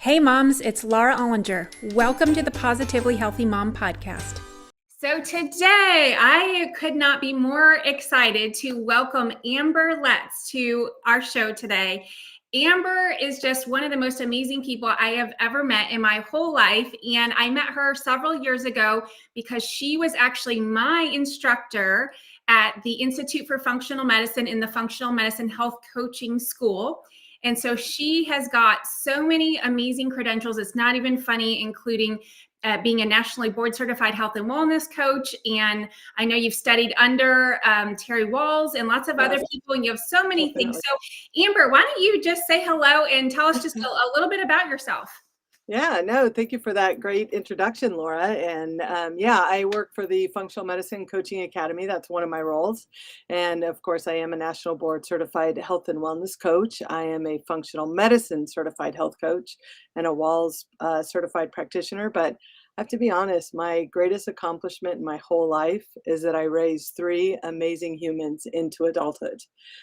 Hey moms, it's Laura Ollinger. Welcome to the Positively Healthy Mom podcast. So today I could not be more excited to welcome Amber Letz to our show today. Amber is just one of the most amazing people I have ever met in my whole life. And I met her several years ago because she was actually my instructor at the Institute for Functional Medicine in the Functional Medicine Health Coaching School. And so she has got so many amazing credentials. It's not even funny, including being a nationally board certified health and wellness coach. And I know you've studied under Terry Walls and lots of other people, and you have so many things. So Amber, why don't you just say hello and tell us just a little bit about yourself? Yeah, no, thank you for that great introduction, Laura. And I work for the Functional Medicine Coaching Academy. That's one of my roles. And of course, I am a national board certified health and wellness coach. I am a functional medicine certified health coach and a Walls certified practitioner. But I have to be honest, my greatest accomplishment in my whole life is that I raised three amazing humans into adulthood.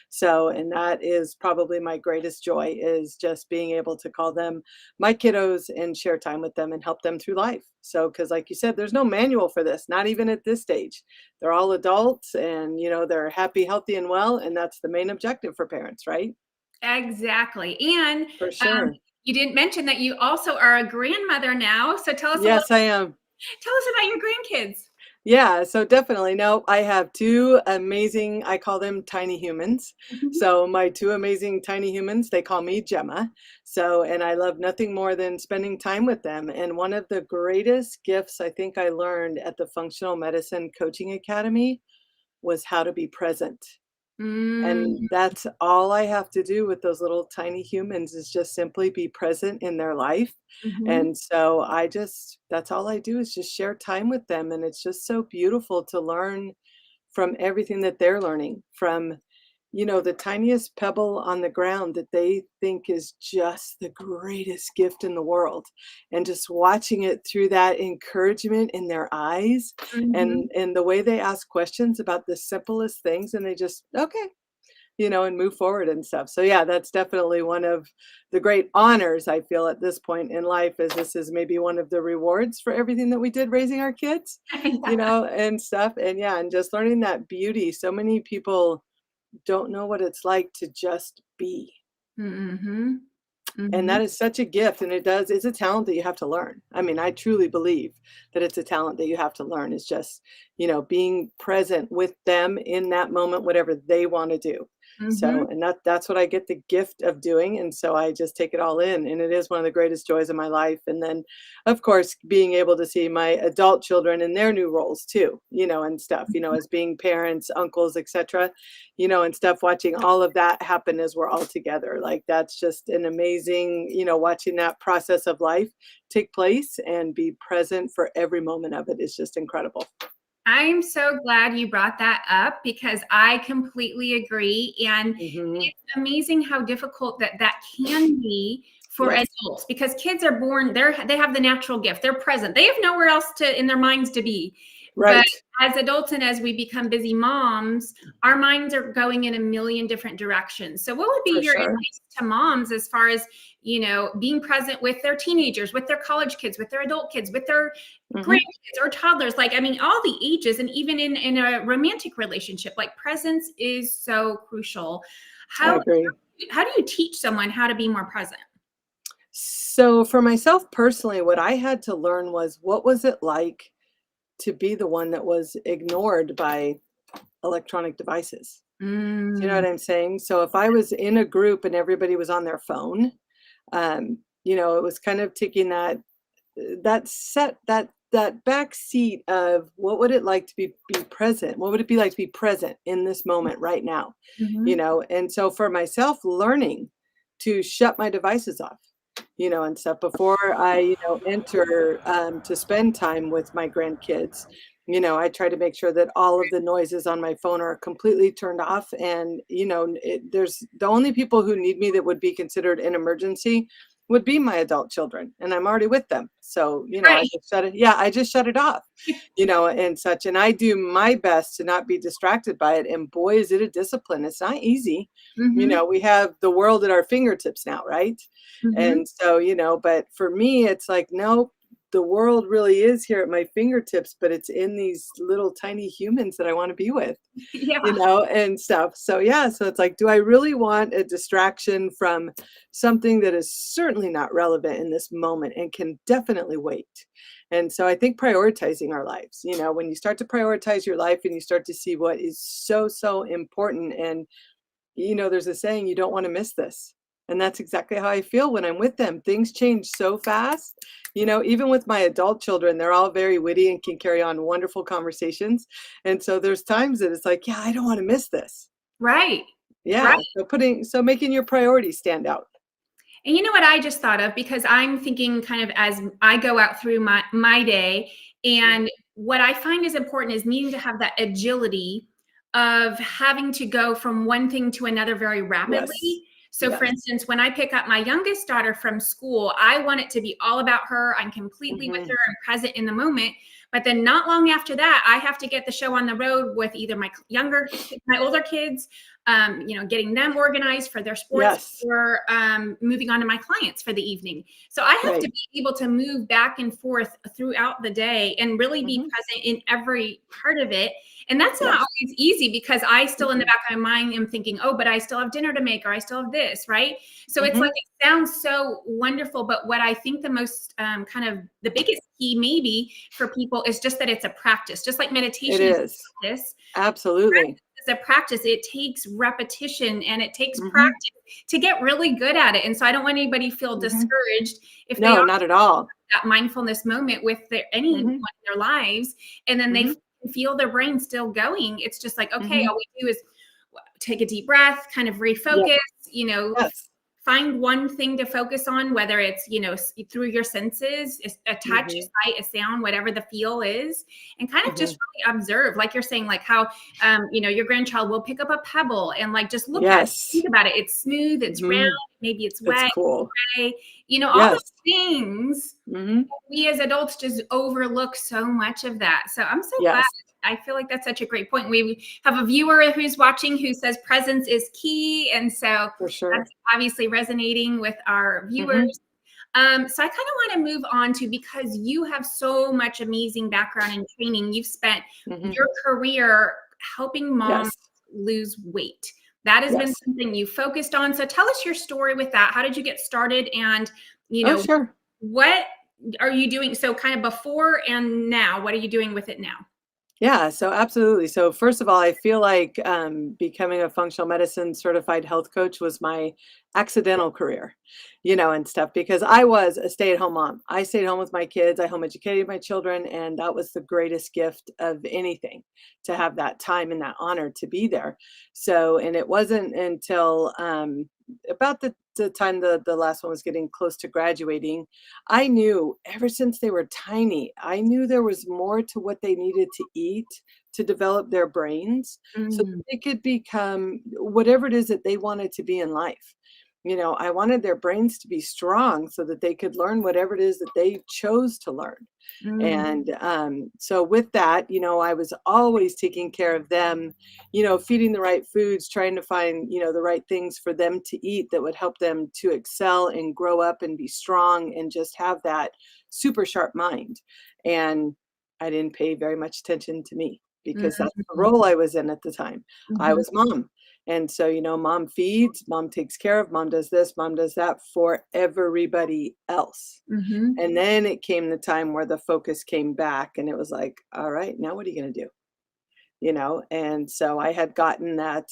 So, and that is probably my greatest joy, is just being able to call them my kiddos and share time with them and help them through life. So, because like you said, there's no manual for this, not even at this stage. They're all adults and, they're happy, healthy, and well. And that's the main objective for parents, right? Exactly. And For sure. you didn't mention that you also are a grandmother now. So tell us Yes, I am. Tell us about your grandkids. Yeah, so definitely. No, I have two amazing, I call them tiny humans. So my two amazing tiny humans, they call me Gemma. So, and I love nothing more than spending time with them. And one of the greatest gifts I think I learned at the Functional Medicine Coaching Academy was how to be present. And that's all I have to do with those little tiny humans, is just simply be present in their life. And so that's all I do, is just share time with them. And it's just so beautiful to learn from everything that they're learning from, the tiniest pebble on the ground that they think is just the greatest gift in the world. And just watching it through that encouragement in their eyes and the way they ask questions about the simplest things, and they just, okay, and move forward and stuff. So yeah, that's definitely one of the great honors I feel at this point in life, is this is maybe one of the rewards for everything that we did raising our kids, and stuff. And yeah, and just learning that beauty. So many people don't know what it's like to just be. And that is such a gift, and it's a talent that you have to learn. I mean, I truly believe that it's a talent that you have to learn, is just, being present with them in that moment, whatever they want to do. So, and that's what I get the gift of doing. And so I just take it all in, and it is one of the greatest joys of my life. And then of course, being able to see my adult children in their new roles too, and stuff, as being parents, uncles, etc., and stuff, watching all of that happen as we're all together. Like, that's just an amazing, watching that process of life take place and be present for every moment of it is just incredible. I'm so glad you brought that up, because I completely agree. And it's amazing how difficult that can be for adults, because kids are born, they have the natural gift. They're present. They have nowhere else in their minds to be. Right. But as adults and as we become busy moms, our minds are going in a million different directions. So what would be your advice to moms as far as, being present with their teenagers, with their college kids, with their adult kids, with their grandkids or toddlers, like, I mean, all the ages, and even in a romantic relationship, like, presence is so crucial. I agree. How do you teach someone how to be more present? So for myself personally, what I had to learn was, what was it like to be the one that was ignored by electronic devices? Do you know what I'm saying? So if I was in a group and everybody was on their phone, it was kind of taking that back seat of, what would it like to be present? What would it be like to be present in this moment right now? And so for myself, learning to shut my devices off, and stuff before I, enter to spend time with my grandkids. I try to make sure that all of the noises on my phone are completely turned off. And, there's the only people who need me that would be considered an emergency would be my adult children, and I'm already with them. So, Right. I just shut it off, and such. And I do my best to not be distracted by it. And boy, is it a discipline. It's not easy. Mm-hmm. We have the world at our fingertips now, right? Mm-hmm. And so, but for me, it's like, no, the world really is here at my fingertips, but it's in these little tiny humans that I want to be with, Yeah. and stuff. So yeah, so it's like, do I really want a distraction from something that is certainly not relevant in this moment and can definitely wait? And so I think prioritizing our lives, when you start to prioritize your life and you start to see what is so, so important, and there's a saying, you don't want to miss this. And that's exactly how I feel when I'm with them. Things change so fast. Even with my adult children, they're all very witty and can carry on wonderful conversations. And so there's times that it's like, yeah, I don't want to miss this. Right. Right. Yeah. So making your priorities stand out. And you know what I just thought of, because I'm thinking kind of as I go out through my day, and what I find is important is needing to have that agility of having to go from one thing to another very Yes. rapidly. So for Yes. instance, when I pick up my youngest daughter from school, I want it to be all about her. I'm completely with Hmm. her. I'm present in the moment. But then not long after that, I have to get the show on the road with either my older kids, getting them organized for their sports, Yes. or moving on to my clients for the evening. So I have to Right. be able to move back and forth throughout the day and really be Hmm. present in every part of it. And that's not Yes. always easy, because I still in the Hmm. back of my mind am thinking, oh, but I still have dinner to make, or I still have this, right? So it's Hmm. like, it sounds so wonderful, but what I think the most kind of the biggest key maybe for people is just that it's a practice, just like It meditation is is. a practice. Absolutely. It's a practice. It takes repetition and it takes Hmm. practice to get really good at it. And so I don't want anybody to feel Hmm. discouraged if they No, are not at all. that mindfulness moment with anyone Hmm. in their lives, and then they Hmm. feel their brain still going. It's just like, okay, Hmm. all we do is take a deep breath, kind of Yeah. refocus, Yes. find one thing to focus on, whether it's, through your senses, a touch, a Hmm. sight, a sound, whatever the feel is, and kind of Hmm. just really observe, like you're saying, like how, your grandchild will pick up a pebble and like just look at it, Yes. think about it. It's smooth, it's round, Hmm. maybe it's It's wet, cool. gray, all those Yes. things. Hmm. We as adults just overlook so much of that. So I'm so glad. Yes, I feel like that's such a great point. We have a viewer who's watching who says presence is key. And so for sure. that's obviously resonating with our Hmm. viewers. So I kind of want to move on to, because you have so much amazing background and training, you've spent Hmm. your career helping moms Yes. lose weight. That has been Yes. something you focused on. So tell us your story with that. How did you get started? And, Oh, sure. what are you doing? So kind of before and now, what are you doing with it now? Yeah, so absolutely. So first of all, I feel like becoming a functional medicine certified health coach was my accidental career, and stuff, because I was a stay-at-home mom. I stayed home with my kids. I home educated my children, and that was the greatest gift of anything, to have that time and that honor to be there. So, and it wasn't until about the time the last one was getting close to graduating, I knew ever since they were tiny, I knew there was more to what they needed to eat to develop their brains so that Mm, they could become whatever it is that they wanted to be in life. I wanted their brains to be strong so that they could learn whatever it is that they chose to learn. mm, And so with that, I was always taking care of them, feeding the right foods, trying to find, the right things for them to eat that would help them to excel and grow up and be strong and just have that super sharp mind. And I didn't pay very much attention to me because that's the mm, role I was in at the time. I mhm, was mom. And so, mom feeds, mom takes care of, mom does this, mom does that for everybody else. mhm. And then it came the time where the focus came back and it was like, all right, now what are you going to do? And so I had gotten that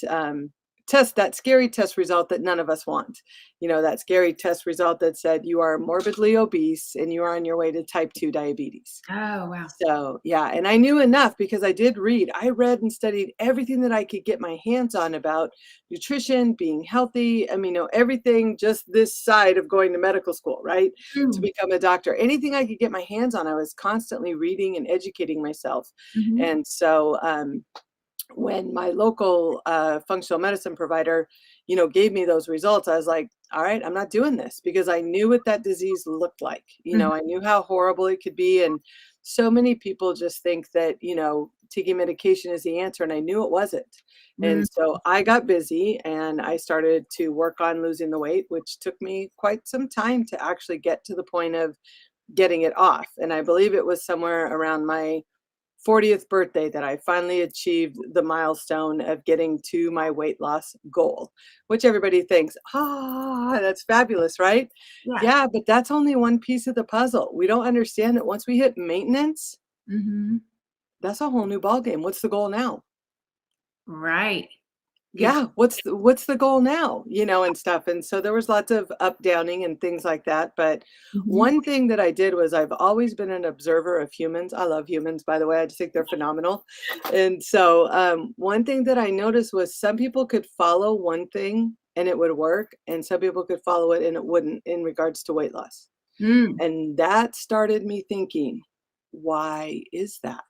that scary test result that none of us want. That scary test result that said you are morbidly obese and you are on your way to type 2 diabetes. Oh, wow. So, yeah, and I knew enough because I did read. I read and studied everything that I could get my hands on about nutrition, being healthy. I mean, everything just this side of going to medical school, right? To Mm, become a doctor. Anything I could get my hands on, I was constantly reading and educating myself. mhm, And so, when my local functional medicine provider, gave me those results, I was like, all right, I'm not doing this, because I knew what that disease looked like. Mhm. I knew how horrible it could be. And so many people just think that, taking medication is the answer. And I knew it wasn't. And Mm. so I got busy and I started to work on losing the weight, which took me quite some time to actually get to the point of getting it off. And I believe it was somewhere around my 40th birthday that I finally achieved the milestone of getting to my weight loss goal, which everybody thinks, that's fabulous, right? Yeah. Yeah, but that's only one piece of the puzzle. We don't understand that once we hit maintenance, Mhm. that's a whole new ballgame. What's the goal now? Right. Good. Yeah, what's the goal now, and stuff. And so there was lots of up downing and things like that. But Mhm. one thing that I did was I've always been an observer of humans. I love humans, by the way. I just think they're phenomenal. And so one thing that I noticed was some people could follow one thing and it would work, and some people could follow it and it wouldn't, in regards to weight loss. Mm. And that started me thinking, why is that?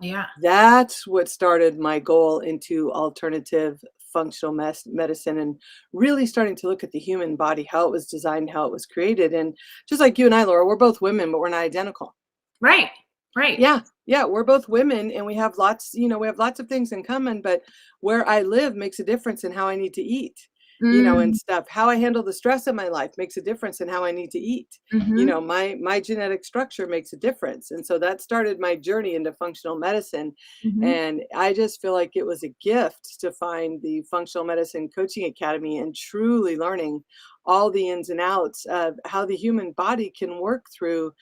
Yeah. That's what started my goal into alternative functional medicine, and really starting to look at the human body, how it was designed, how it was created. And just like you and I, Laura, we're both women, but we're not identical. Right. Right. Yeah, yeah, we're both women and we have lots of things in common, but where I live makes a difference in how I need to eat, and Mm. stuff. How I handle the stress in my life makes a difference in how I need to eat. Mhm. My genetic structure makes a difference. And so that started my journey into functional medicine. Mhm. And I just feel like it was a gift to find the Functional Medicine Coaching Academy and truly learning all the ins and outs of how the human body can work through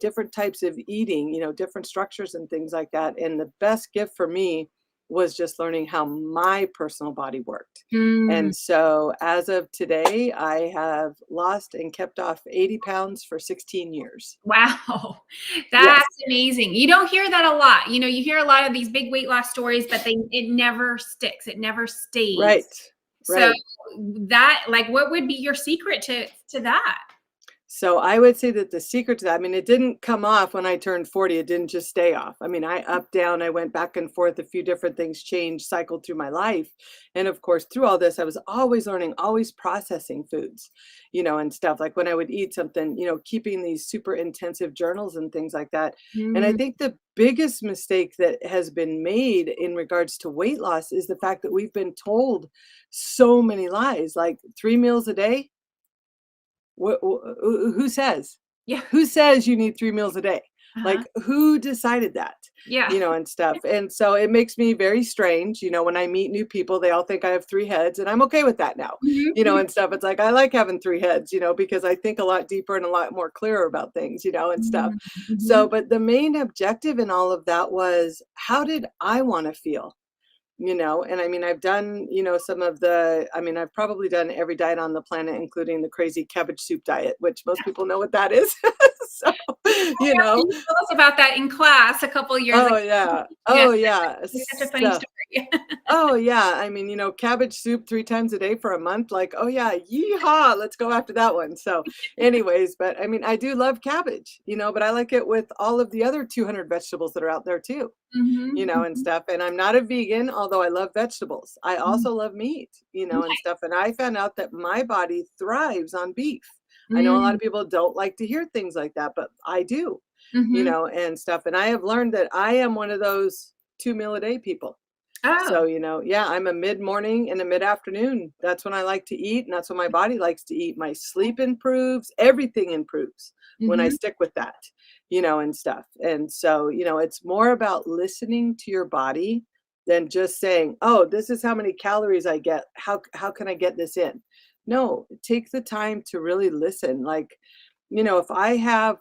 different types of eating, different structures and things like that. And the best gift for me was just learning how my personal body worked. Mm. And so as of today, I have lost and kept off 80 pounds for 16 years. Wow. Yes, That's amazing. You don't hear that a lot. You hear a lot of these big weight loss stories, but it never sticks. It never stays. right, So right. that, like, what would be your secret to that? So I would say that the secret to that, I mean, it didn't come off when I turned 40. It didn't just stay off. I mean, I up, down, I went back and forth, a few different things changed, cycled through my life. And of course, through all this, I was always learning, always processing foods, and stuff. Like when I would eat something, keeping these super intensive journals and things like that. And I Mm. think the biggest mistake that has been made in regards to weight loss is the fact that we've been told so many lies, like 3 meals a day. Who says? Yeah. Who says you need 3 meals a day? Uh-huh. Like, who decided that? Yeah. And stuff. And so it makes me very strange, when I meet new people, they all think I have 3 heads, and I'm okay with that now, Mhm, mhm, and stuff. It's like, I like having 3 heads, because I think a lot deeper and a lot more clearer about things, and stuff. mhm, So, mhm. but the main objective in all of that was, how did I wanna feel? And I mean, I've done, I've probably done every diet on the planet, including the crazy cabbage soup diet, which most people know what that is. So, you know, You told us about that in class a couple years ago. oh yeah. Yes, Oh yeah. it's such a funny So, story. oh yeah. I mean, cabbage soup 3 times a day for a month. Like, oh yeah, yeehaw, let's go after that one. So, anyways, but I mean, I do love cabbage, but I like it with all of the other 200 vegetables that are out there too. Mhm, And mhm, stuff. And I'm not a vegan, although I love vegetables. I mhm. also love meat, and stuff. And I found out that my body thrives on beef. I know a lot Mm, of people don't like to hear things like that, but I do, mhm. and stuff. And I have learned that I am one of those 2 meal a day people. So, Oh. yeah, I'm a mid morning and a mid afternoon. That's when I like to eat, and that's when my body likes to eat. My sleep improves, everything improves when I Mhm. stick with that, and stuff. And so, it's more about listening to your body than just saying, "Oh, this is how many calories I get. How can I get this in?" No, take the time to really listen. Like, if I have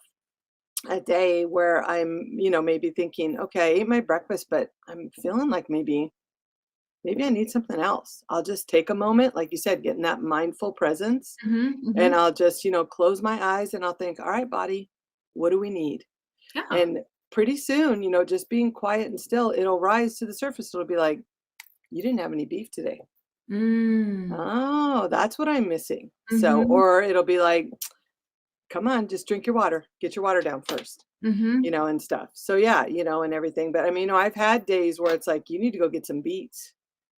a day where I'm, maybe thinking, okay, I ate my breakfast, but I'm feeling like maybe I need something else. I'll just take a moment, like you said, get in that mindful presence, Mhm, and mhm. I'll just, close my eyes and I'll think, all right, body, what do we need? Yeah. And pretty soon, just being quiet and still, it'll rise to the surface. It'll be like, you didn't have any beef today. Mm. Oh, that's what I'm missing. So, Mhm, or it'll be like, come on, just drink your water, get your water down first. mhm. And stuff. So yeah, and everything. But I mean, I've had days where it's like, you need to go get some beets.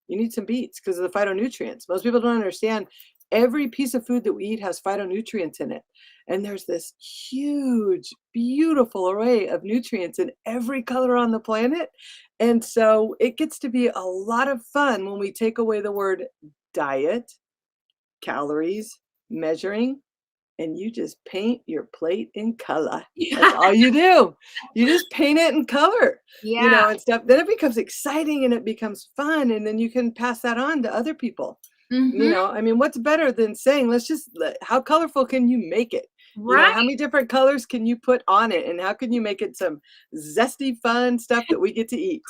You need some beets because of the phytonutrients. Most people don't understand every piece of food that we eat has phytonutrients in it. And there's this huge, beautiful array of nutrients in every color on the planet. And so it gets to be a lot of fun when we take away the word diet, calories, measuring, and you just paint your plate in color. That's Yeah. all you do. You just paint it in color, Yeah. and stuff. Then it becomes exciting and it becomes fun. And then you can pass that on to other people. Hmm. I mean, what's better than saying, how colorful can you make it? Right. How many different colors can you put on it? And how can you make it some zesty, fun stuff that we get to eat?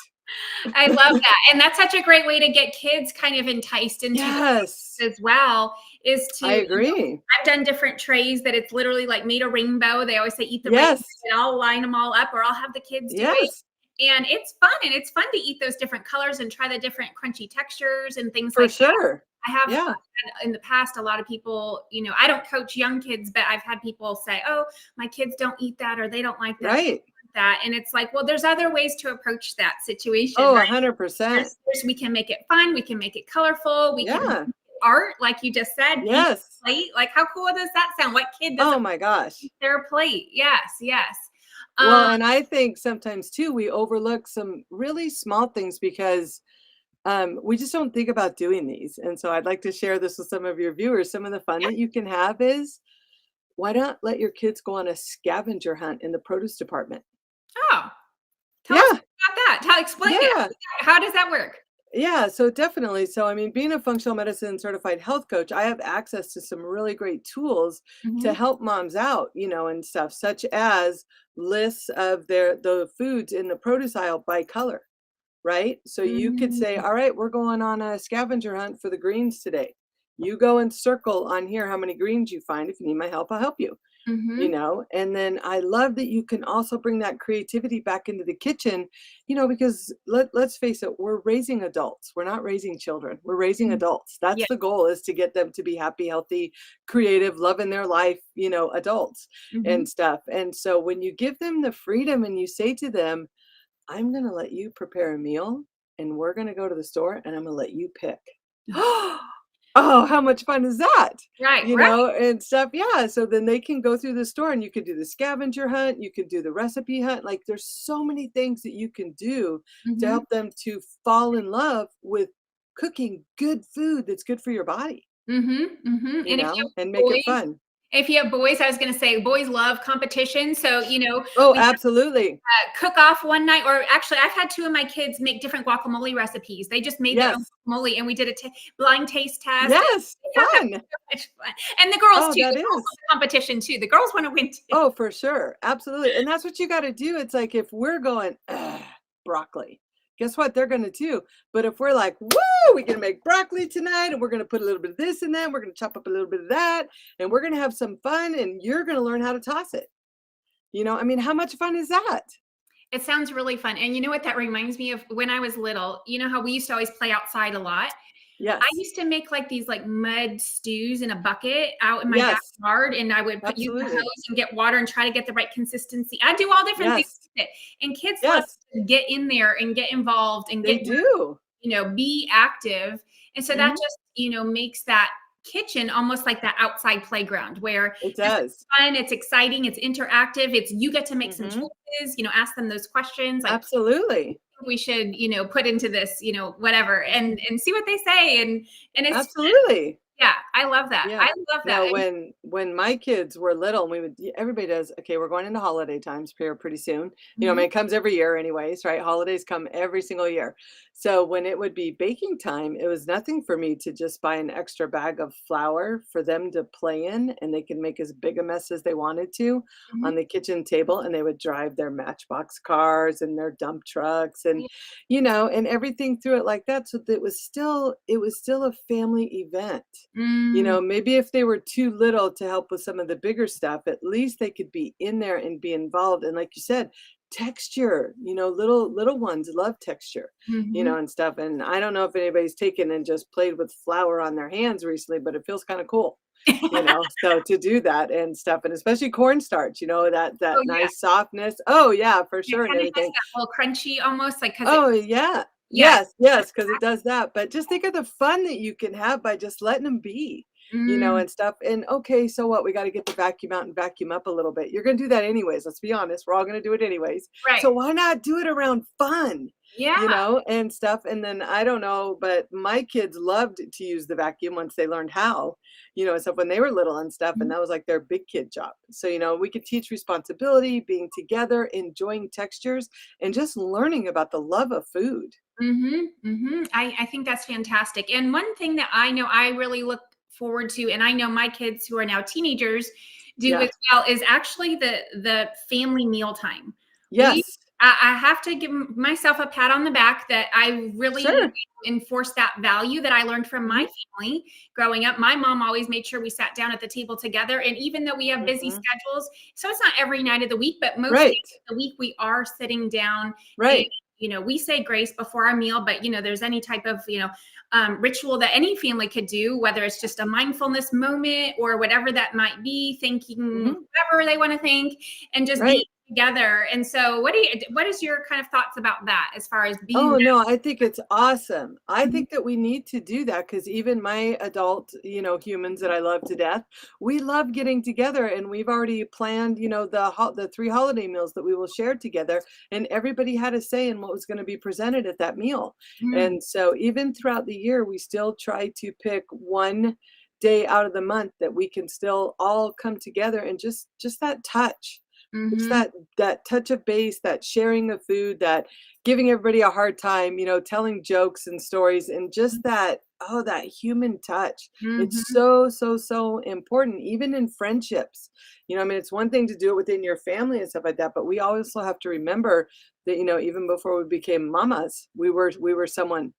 I love that. And that's such a great way to get kids kind of enticed into Yes, as well, is to, I agree. I've done different trays that it's literally like made a rainbow. They always say eat the rainbow, Yes, and I'll line them all up, or I'll have the kids do it. yes, And it's fun, and it's fun to eat those different colors and try the different crunchy textures and things for like that. sure. I have Yeah, had in the past a lot of people, I don't coach young kids, but I've had people say, "Oh, my kids don't eat that, or they don't like that." right. And it's like, well, there's other ways to approach that situation, Oh, right? 100%. We can make it fun, we can make it colorful, we can make Yeah, art, like you just said, paint yes. a plate. Like, how cool does that sound? What kid doesn't Oh my gosh. paint their plate? Yes, yes. Well, Um, and I think sometimes too, we overlook some really small things because we just don't think about doing these. And so I'd like to share this with some of your viewers. Some of the fun yeah. that you can have is, why not let your kids go on a scavenger hunt in the produce department? Oh, tell us Yeah, about that. Explain it. yeah, How does that work? yeah. So definitely. So, I mean, being a functional medicine certified health coach, I have access to some really great tools to Mhm. help moms out, and stuff, such as lists of the foods in the produce aisle by color. Right? So you could say, Mm, all right, we're going on a scavenger hunt for the greens today. You go and circle on here how many greens you find. If you need my help, I'll help you. mhm, And then I love that you can also bring that creativity back into the kitchen, because let's face it, we're raising adults. We're not raising children. We're raising mm. adults. Yeah. That's the goal, is to get them to be happy, healthy, creative, loving their life, adults Mhm. and stuff. And so when you give them the freedom and you say to them, I'm gonna let you prepare a meal, and we're gonna go to the store, and I'm gonna let you pick. Oh, how much fun is that? Right, right. And stuff. Yeah. So then they can go through the store, and you can do the scavenger hunt, you can do the recipe hunt. Like, there's so many things that you can do to Mhm, help them to fall in love with cooking good food that's good for your body, mhm, mhm. And if you and have make it boys, fun. I was gonna say boys love competition. So, Oh, we absolutely. cook off one night, or actually I've had two of my kids make different guacamole recipes. They just made their own Yes. guacamole, and we did a blind taste test. Yes. Yeah, that was Fun. so much fun. And the girls Oh, too. that The girls love is. the competition too. The girls want to win too. Oh, for sure. Absolutely. And that's what you gotta do. It's like, if we're going, "Ugh, broccoli," guess what they're gonna do? But if we're like, "Woo, we're gonna make broccoli tonight, and we're gonna put a little bit of this in that, we're gonna chop up a little bit of that, and we're gonna have some fun, and you're gonna learn how to toss it." I mean, how much fun is that? It sounds really fun. And you know what that reminds me of? When I was little, you know how we used to always play outside a lot? I Yes. used to make like these like mud stews in a bucket out in my Yes. backyard, and I would use the Absolutely. hose and get water and try to get the right consistency. I do all different things Yes. with it. And kids love Yes. to get in there and get involved and They get, do. be active. And so that Mhm. just, makes that kitchen almost like that outside playground where It this is does. fun, it's exciting, it's interactive, it's you get to make some Mhm. choices, ask them those questions like Absolutely. we should, put into this, whatever, and see what they say. And it's Absolutely. yeah, I love that. Yeah. I love that. No, when my kids were little, and everybody does, okay, we're going into holiday times here pretty soon. I Mhm, mean, it comes every year anyways, right? Holidays come every single year. So when it would be baking time, it was nothing for me to just buy an extra bag of flour for them to play in, and they could make as big a mess as they wanted to on mhm. the kitchen table, and they would drive their Matchbox cars and their dump trucks, and Yeah. and everything through it like that. So that it was still a family event. Mm, Maybe if they were too little to help with some of the bigger stuff, at least they could be in there and be involved. And like you said, texture, little ones love texture, mhm. and stuff. And I don't know if anybody's taken and just played with flour on their hands recently, but it feels kind of cool, so to do that and stuff, and especially cornstarch, that Oh, yeah. nice softness. Oh yeah, for It sure, and kinda has everything. that little crunchy almost, like, 'cause it Oh yeah. yeah. Yes, yes, because it does that. But just think of the fun that you can have by just letting them be. Mm, and stuff. And okay, so what? We got to get the vacuum out and vacuum up a little bit. You're going to do that anyways. Let's be honest. We're all going to do it anyways. right. So why not do it around fun? Yeah. And stuff. And then I don't know, but my kids loved to use the vacuum once they learned how, and stuff when they were little and stuff. And that was like their big kid job. So, we could teach responsibility, being together, enjoying textures, and just learning about the love of food. I think that's fantastic. And one thing that I know I really look forward to, and I know my kids who are now teenagers do Yeah. as well, is actually the family mealtime. We Yes. I have to give myself a pat on the back that I really Sure. enforce that value that I learned from Hmm. my family growing up. My mom always made sure we sat down at the table together. And even though we have busy Hmm. schedules, so it's not every night of the week, but most days Right. of the week, we are sitting down and Right. we say grace before our meal, but there's any type of ritual that any family could do, whether it's just a mindfulness moment or whatever that might be, thanking Hmm. whoever they want to thank, and just being Right. together. And so what is your kind of thoughts about that as far as being Oh, no, I think it's awesome. I Mhm, think that we need to do that because even my adult, humans that I love to death, we love getting together and we've already planned, the 3 holiday meals that we will share together, and everybody had a say in what was going to be presented at that meal. mhm, And so even throughout the year, we still try to pick one day out of the month that we can still all come together and just that touch. Just mhm, that touch of base, that sharing of food, that giving everybody a hard time, telling jokes and stories, and just that human touch. It's mhm. so, so, so important, even in friendships. I mean, it's one thing to do it within your family and stuff like that, but we also have to remember that, even before we became mamas, we were someone,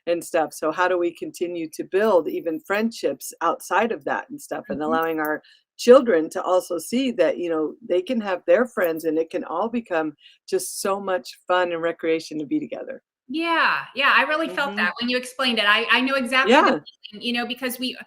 and stuff. So how do we continue to build even friendships outside of that and stuff, and Mhm. allowing our children to also see that, they can have their friends and it can all become just so much fun and recreation to be together. Yeah, yeah, I really felt Hmm. that when you explained it. I know exactly the Yeah. feeling, because we,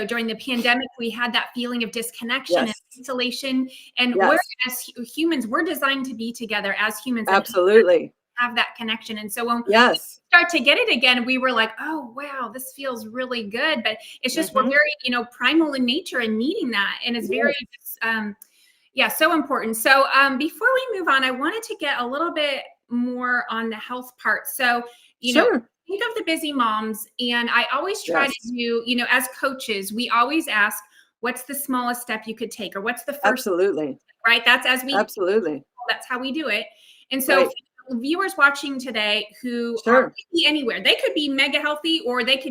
during the pandemic, we had that feeling of disconnection and Yes. isolation. And we're Yes. as humans, we're designed to be together as humans and Absolutely. have that connection. And so when we Yes. start to get it again, we were like, oh wow, this feels really good. But it's just we're Hmm. very, primal in nature and needing that. And it's very Yes. yeah, so important. So before we move on, I wanted to get a little bit more on the health part. So, Sure. think of the busy moms, and I always try to Yes. do, as coaches, we always ask, what's the smallest step you could take, or what's the first, Absolutely. right? That's as we, Absolutely. that's how we do it. And so, Right. for viewers watching today who are Sure. could be anywhere, they could be mega healthy, or this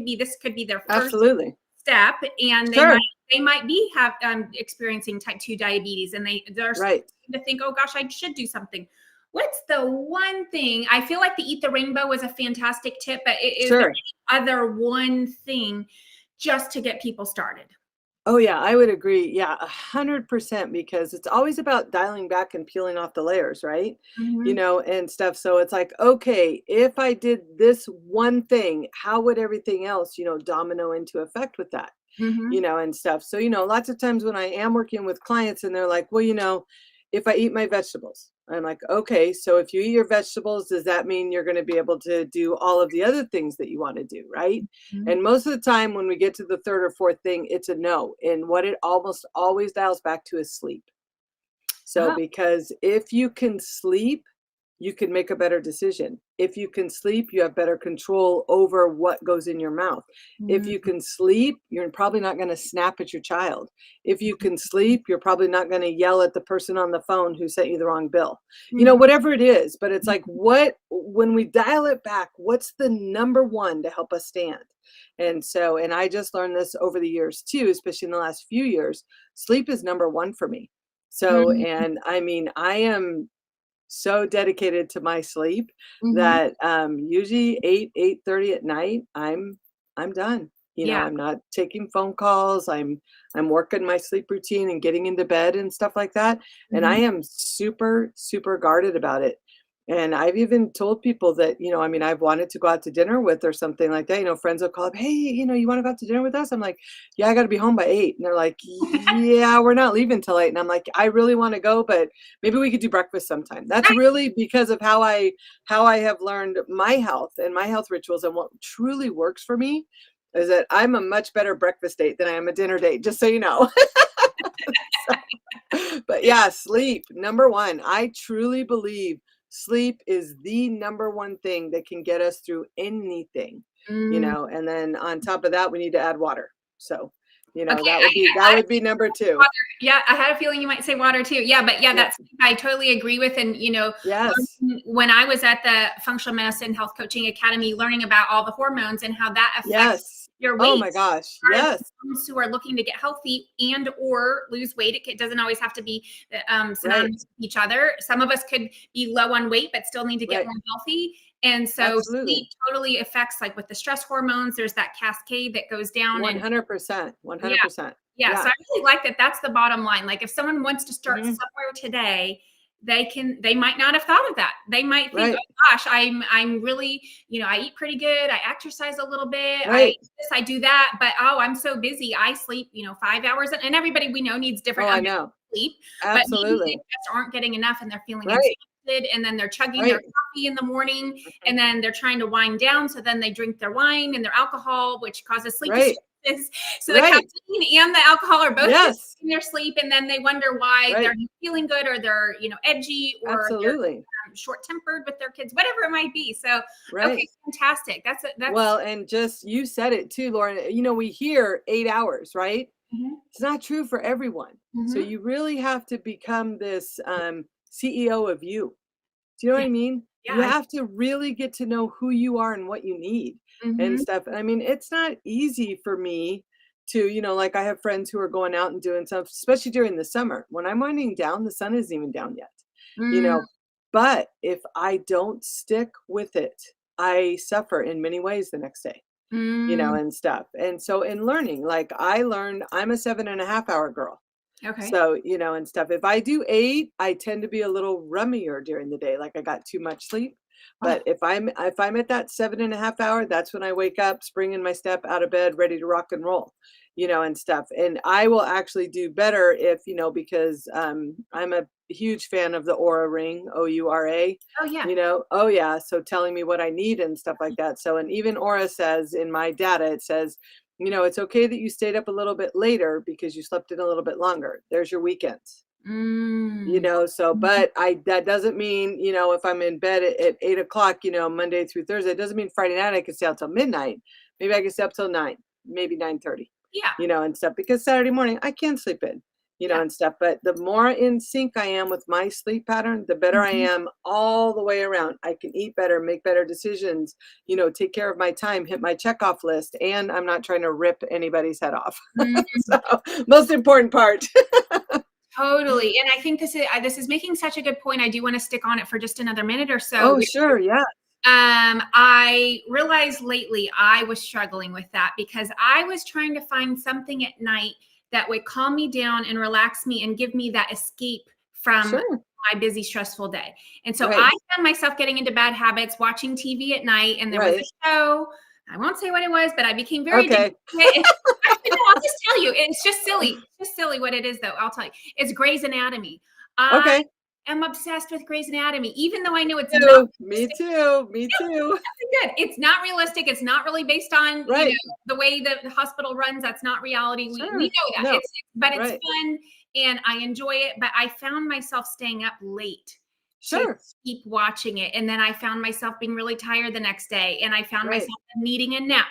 could be their first Absolutely. step, and Sure. they might be have experiencing type 2 diabetes, and they're starting Right. to think, oh gosh, I should do something. What's the one thing? I feel like the Eat the Rainbow was a fantastic tip, but is there Sure. any other one thing just to get people started? Oh yeah, I would agree. Yeah, 100% because it's always about dialing back and peeling off the layers, right? Hmm. And stuff. So it's like, okay, if I did this one thing, how would everything else, domino into effect with that? Hmm. And stuff. So, lots of times when I am working with clients and they're like, well, if I eat my vegetables, I'm like, okay, so if you eat your vegetables, does that mean you're going to be able to do all of the other things that you want to do? Right. And most of the time when we get to the third or fourth thing, it's a no. And what it almost always dials back to is sleep. So, Oh. because if you can sleep, you can make a better decision. If you can sleep, you have better control over what goes in your mouth. If you Mm-hmm. can sleep, you're probably not going to snap at your child. If you can sleep, you're probably not going to yell at the person on the phone who sent you the wrong bill. Whatever it is, but it's like, when we dial it back, what's the number one to help us stand? And I just learned this over the years too, especially in the last few years. Sleep is number one for me. So, and I mean, I am so dedicated to my sleep Hmm. that usually 8:30 at night, I'm done. Yeah. I'm not taking phone calls. I'm working my sleep routine and getting into bed and stuff like that. And I Hmm. am super, super guarded about it. And I've even told people that, I mean, I've wanted to go out to dinner with or something like that. Friends will call up, hey, you want to go out to dinner with us? I'm like, yeah, I got to be home by 8. And they're like, yeah, we're not leaving till 8. And I'm like, I really want to go, but maybe we could do breakfast sometime. That's Right. really because of how I have learned my health and my health rituals and what truly works for me. is that I'm a much better breakfast date than I am a dinner date, just so you know. But yeah, sleep, number one. I truly believe sleep is the number one thing that can get us through anything, Mm. and then on top of that, we need to add water. So, Okay, that would be number two. water. Yeah, I had a feeling you might say water too. Yeah, but yeah, Yep. that's I totally agree with. And Yes. when I was at the Functional Medicine Health Coaching Academy, learning about all the hormones and how that affects Yes. your Oh weight. my gosh. As Yes. moms who are looking to get healthy and or lose weight, it doesn't always have to be synonymous Right. with each other. Some of us could be low on weight but still need to get Right. more healthy. And so sleep Absolutely. totally affects, like with the stress hormones, there's that cascade that goes down. And 100%. yeah, 100%. yeah. So Yeah. I really like that. That's the bottom line. Like if someone wants to start Mhm. somewhere today, they might not have thought of that. They might think, Right. oh gosh, I'm really, I eat pretty good. I exercise a little bit. I Right. do this, I do that, but oh, I'm so busy. I sleep, 5 hours. And everybody we know needs Oh, different I amounts of know. sleep, but maybe they Absolutely. just aren't getting enough and they're feeling Right. exhausted, and then they're chugging their Right. coffee in the morning, Mhm. and then they're trying to wind down. So then they drink their wine and their alcohol, which causes sleep Right. disturbances. So the Right. caffeine and the alcohol are both Yes. in their sleep, and then they wonder why Right. they're not feeling good, or they're edgy, or they're Absolutely. short-tempered with their kids, whatever it might be. So okay, Right. fantastic. That's Well, and just you said it too, Lauren. We hear 8 hours, right? Mhm. It's not true for everyone. So Mhm. you really have to become this CEO of you. Do you know what Yeah, I mean? yeah. You have to really get to know who you are and what you need and Mhm. stuff. I mean, it's not easy for me to, like I have friends who are going out and doing stuff, especially during the summer. When I'm winding down, the sun isn't even down yet, you Mm, know. But if I don't stick with it, I suffer in many ways the next day, mm. and stuff. And so in learning, like I learned, I'm a 7.5 hour girl. Okay. So, and stuff. If I do 8, I tend to be a little rummier during the day, like I got too much sleep. Oh, But if I'm at that 7.5 hour, that's when I wake up, spring in my step, out of bed, ready to rock and roll, and stuff. And I will actually do better if, because I'm a huge fan of the Aura Ring, OURA, oh yeah. oh yeah. So telling me what I need and stuff like that. So, and even Aura says in my data, it says, it's okay that you stayed up a little bit later because you slept in a little bit longer. There's your weekends. Mm. So, Mhm. but that doesn't mean, if I'm in bed at 8 o'clock, Monday through Thursday, it doesn't mean Friday night I can stay out till midnight. Maybe I can stay up till 9, maybe 9:30, Yeah. and stuff, because Saturday morning I can sleep in, Yeah. and stuff. But the more in sync I am with my sleep pattern, the better I Mhm. am all the way around. I can eat better, make better decisions, take care of my time, hit my checkoff list, and I'm not trying to rip anybody's head off. Mm. So, most important part. Totally. And I think this is making such a good point. I do want to stick on it for just another minute or so. Oh, sure. Yeah. I realized lately I was struggling with that because I was trying to find something at night that would calm me down and relax me and give me that escape from Sure. my busy, stressful day. And so Right. I found myself getting into bad habits, watching TV at night, and there was Right. a show. I won't say what it was, but I became very addicted Okay. to it. Actually, no, I'll just tell you. It's just silly. It's just silly what it is, though. I'll tell you. It's Grey's Anatomy. I Okay. am obsessed with Grey's Anatomy, even though I know it's not Me too. Me too. good. It's not realistic. It's not really based on, Right. the way that the hospital runs. That's not reality. We Sure. know that. No. But it's Right. fun and I enjoy it. But I found myself staying up late to Sure. keep watching it. And then I found myself being really tired the next day. And I found Right. myself needing a nap.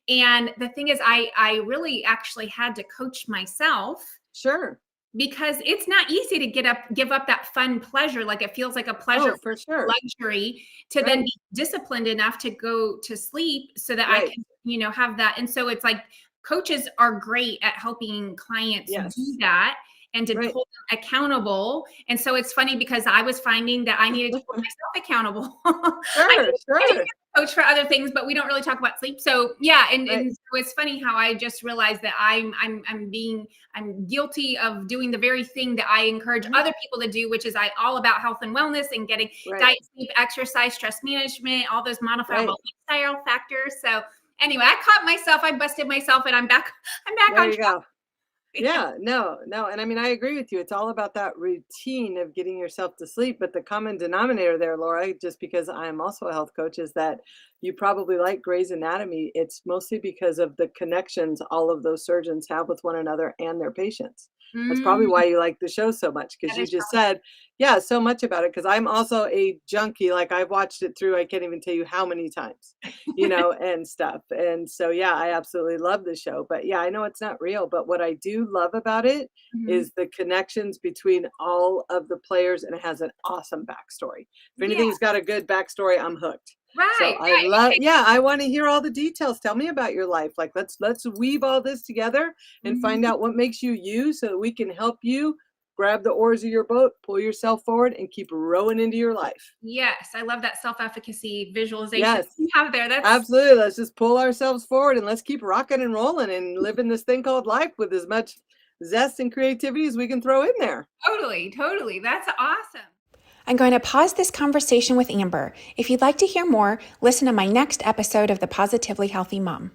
And the thing is, I really actually had to coach myself Sure. because it's not easy to give up that fun pleasure. Like it feels like a pleasure, Oh, for sure. luxury, to then Right. be disciplined enough to go to sleep so that I Right. can, have that. And so it's like coaches are great at helping clients do Yes. that and to Right. hold them accountable. And so it's funny because I was finding that I needed to hold myself accountable. Sure. I need to Sure. get a coach for other things, but we don't really talk about sleep. So yeah, Right. and so it's funny how I just realized that I'm guilty of doing the very thing that I encourage Mhm. other people to do, which is all about health and wellness and getting Right. diet, sleep, exercise, stress management, all those modifiable Right. lifestyle factors. So anyway, I caught myself, I busted myself, and I'm back There on you track. go. Yeah, no, no. And I mean, I agree with you. It's all about that routine of getting yourself to sleep. But the common denominator there, Laura, just because I'm also a health coach, is that you probably like Grey's Anatomy. It's mostly because of the connections all of those surgeons have with one another and their patients. That's probably Mm, why you like the show so much, because that you is just probably said, yeah, so much about it. Because I'm also a junkie. Like I've watched it through, I can't even tell you how many times, and stuff. And so, yeah, I absolutely love the show. But yeah, I know it's not real. But what I do love about it Mhm. is the connections between all of the players, and it has an awesome backstory. If Yeah, anything's got a good backstory, I'm hooked. So right, I right. love, yeah, I want to hear all the details. Tell me about your life. Like let's weave all this together and find Mhm. out what makes you you so that we can help you grab the oars of your boat, pull yourself forward and keep rowing into your life. Yes, I love that self-efficacy visualization Yes. you have there. That's Absolutely. Let's just pull ourselves forward and let's keep rocking and rolling and living this thing called life with as much zest and creativity as we can throw in there. totally, totally. That's awesome. I'm going to pause this conversation with Amber. If you'd like to hear more, listen to my next episode of The Positively Healthy Mom.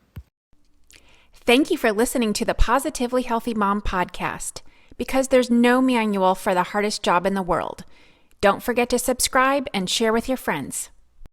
Thank you for listening to the Positively Healthy Mom podcast, because there's no manual for the hardest job in the world. Don't forget to subscribe and share with your friends.